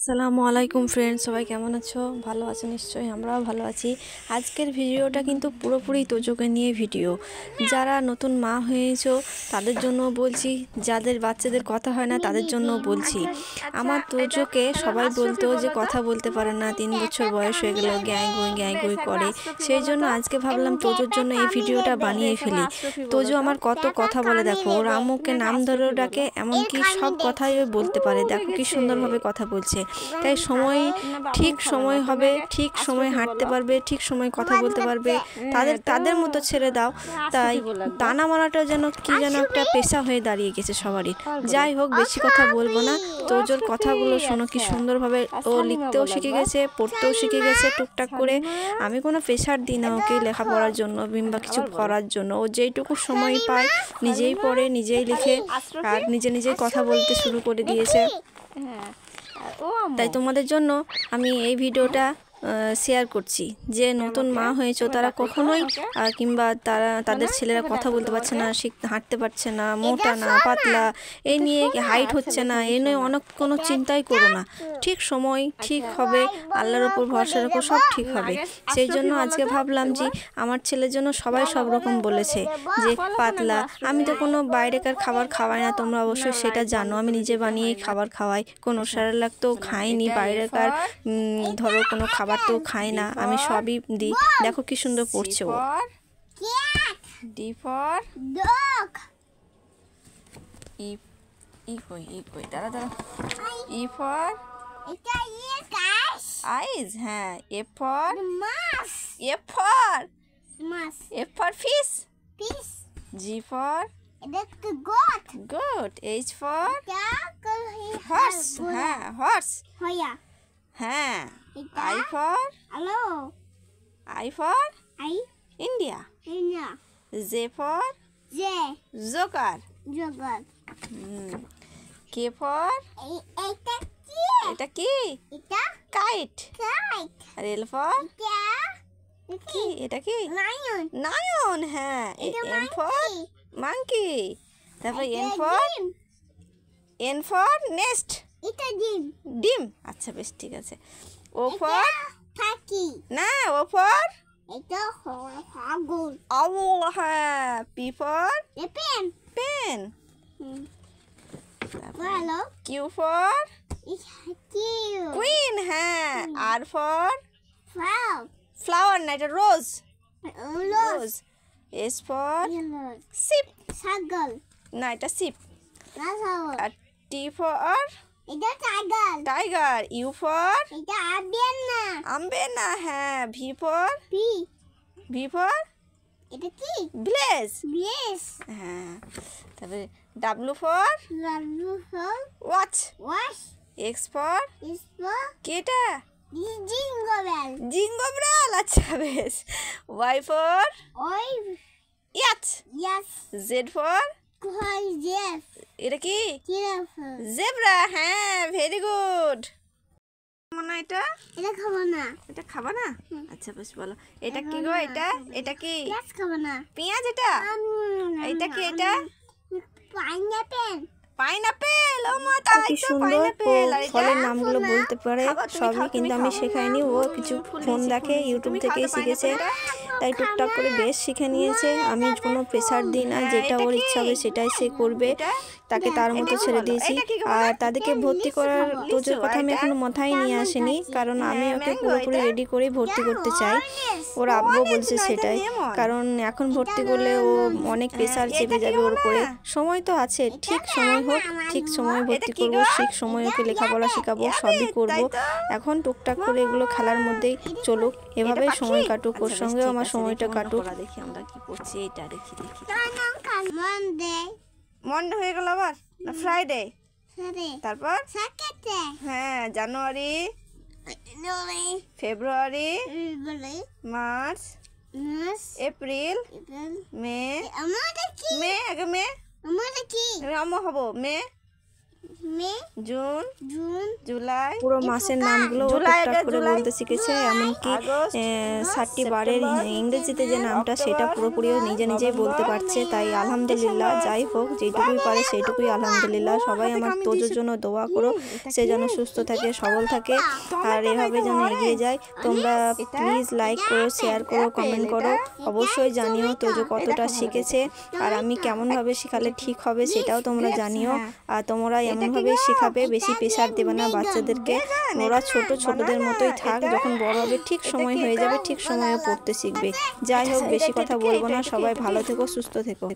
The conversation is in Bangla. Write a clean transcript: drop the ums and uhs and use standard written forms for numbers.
আসসালামু আলাইকুম ফ্রেন্ডস, সবাই কেমন আছো? ভালো আছো নিশ্চয়ই, আমরাও ভালো আছি। আজকের ভিডিওটা কিন্তু পুরোপুরি তোজোকে নিয়ে ভিডিও। যারা নতুন মা হয়েছো তাদের জন্য বলছি, যাদের বাচ্চাদের কথা হয় না তাদের জন্য বলছি। আমার তোজোকে সবাই বলতো যে কথা বলতে পারে না, 3 বছর বয়স হয়ে গেল, গ্যাঁ গুঁই করে। সেই জন্য আজকে ভাবলাম তোজোর জন্য এই ভিডিওটা বানিয়ে ফেলি। তোজো আমার কত কথা বলে দেখো, ওর আম্মুকে নাম ধরেও ডাকে, এমনকি সব কথাই ও বলতে পারে। দেখো কি সুন্দরভাবে কথা বলছে। তাই ঠিক সময় হবে, ঠিক সময় হাঁটতে পারবে, ঠিক সময় কথা বলতে পারবে। তাদের মতো ছেড়ে দাও। তাই টানা মারাটা যেন একটা পেশা হয়ে দাঁড়িয়ে গেছে সবারই। যাই হোক, বেশি কথা বলবো না। তোজোর কথাগুলো শোনো, কি সুন্দরভাবে ও লিখতেও শিখে গেছে, পড়তেও শিখে গেছে টুকটাক করে। আমি কোনো প্রেশার দিই না ওকে লেখাপড়ার জন্য কিংবা কিছু করার জন্য। ও যেইটুকু সময় পায় নিজেই পড়ে, নিজেই লিখে, আর নিজেই কথা বলতে শুরু করে দিয়েছে। তাই তোমাদের জন্য আমি এই ভিডিওটা শেয়ার করছি যে নতুন মা হয়েছো তারা কখনোই কিংবা তাদের ছেলেরা কথা বলতে পারছে না, হাঁটতে পারছে না, মোটা না পাতলা, এই নিয়ে হাইট হচ্ছে না, এই নিয়ে অনেক কোনো চিন্তাই করো না। ঠিক সময় ঠিক হবে, আল্লাহর ওপর ভরসা রাখো, সব ঠিক হবে। সেই জন্য আজকে ভাবলাম যে আমার ছেলের জন্য সবাই সব রকম বলেছে যে পাতলা। আমি তো কোনো বাইরেকার খাবার খাওয়াই না, তোমরা অবশ্যই সেটা জানো। আমি নিজে বানিয়েই খাবার খাওয়াই, কোনো সেরেলাক তো খাইনি, বাইরেকার ধরো কোনো খাবার তো খাই না, আমি সবই দিই। দেখো কি সুন্দর পড়ছে ও। ডি ফর ডগ, ই কই দাঁড়া ই ফর আইজ, হ্যাঁ। এ ফর মাছ, A for fish, G for goat, H for horse, হ্যাঁ হর্স, হ্যাঁ। I for India. Z for Joker. K for এটা কি? Kite. আর L for কি? এটা কি? Lion, হ্যাঁ। M for monkey. তারপর N for nest. ডিম, আচ্ছা বেশ ঠিক আছে। ও ফর না, ও ফর আউল, হ্যাঁ। P for pen, Q for queen, হ্যাঁ। আর ফর ফ্লাওয়ার, না এটা রোজ। এস ফর শিপ, না এটা শিপ। আর T for tiger, U for umbrella, হ্যাঁ। ভি ফর ভিলেজ, হ্যাঁ। তারপরে W for watch, X for কেটা জিঙ্গো বেল, আচ্ছা বেশ। Y for yacht, Z for এটা কি? জেব্রা, হ্যাঁ ভেরি গুড। এটা খাবো না, আচ্ছা বেশ বলো। এটা কি গো? এটা কি? পেঁয়াজ। এটা কি? এটা পাইনাপেল। ও মা, তাই তো পাইনাপেল। আর ফলের নামগুলো বলতে পারে সবই, কিন্তু আমি শেখাইনি। ও কিছু ফোন দেখে, ইউটিউব থেকেই শিখেছে, তাই টুকটাক করে বেশ শিখে নিয়েছে। আমি কোনো প্রেশার দিই না, যেটা ওর ইচ্ছা হবে সেটাই সে করবে, তাকে তার মতো ছেড়ে দিয়েছি। আর তাদেরকে ভর্তি করার তোজোর কথা আমি এখনো মাথায় নিয়ে আসিনি, কারণ আমি ওকে পুরোপুরি রেডি করে ভর্তি করতে চাই। ওর আব্বু বলছে সেটাই, কারণ এখন ভর্তি করলে ও অনেক প্রেশার চেপে যাবে ওর উপরে। সময় তো আছে, ঠিক সময় হোক, ঠিক সময় ভর্তি করবো, ঠিক সময় ওকে লেখাপড়া শেখাবো, সবই করবো। এখন টুকটাক করে এগুলো খেলার মধ্যেই চলুক, এভাবেই সময় কাটুক, ওর সঙ্গেও আমার সময়টা কাটুক। দেখি আমরা কি করছি, এটা দেখি। মন্ডে হয়ে গেল আবার, না ফ্রাইডে? তারপর হ্যাঁ, জানুয়ারি, ফেব্রুয়ারি, মার্চ, এপ্রিল, মে। আগে মে, আমি হবো মে, মে, জুন, জুন, জুলাই, পুরো মাসের নামগুলো ও টুকটাক করে বলতে শিখেছে। এমনকি 7টি বারের ইংরেজিতে যে নামটা সেটা পুরোপুরিও নিজে নিজেই বলতে পারছে। তাই আলহামদুলিল্লাহ, যাই হোক যেটুকুই পারে সেইটুকুই আলহামদুলিল্লাহ। সবাই আমার তোজোর জন্য দোয়া করো, সে যেন সুস্থ থাকে, সবল থাকে, আর এভাবে যেন এগিয়ে যায়। তোমরা প্লিজ লাইক করো, শেয়ার করো, কমেন্ট করো, অবশ্যই জানিও তোজো কতটা শিখেছে আর আমি কেমনভাবে শেখালে ঠিক হবে সেটাও তোমরা জানিও। আর তোমরা এমনভাবে শেখাবে, বেশি প্রেশার দেবে না বাচ্চাদেরকে। ওরা ছোটদের মতোই থাক, যখন বড় হবে ঠিক সময় হয়ে যাবে, ঠিক সময়ে পড়তে শিখবে। যাই হোক, বেশি কথা বলবো না, সবাই ভালো থেকো, সুস্থ থেকো।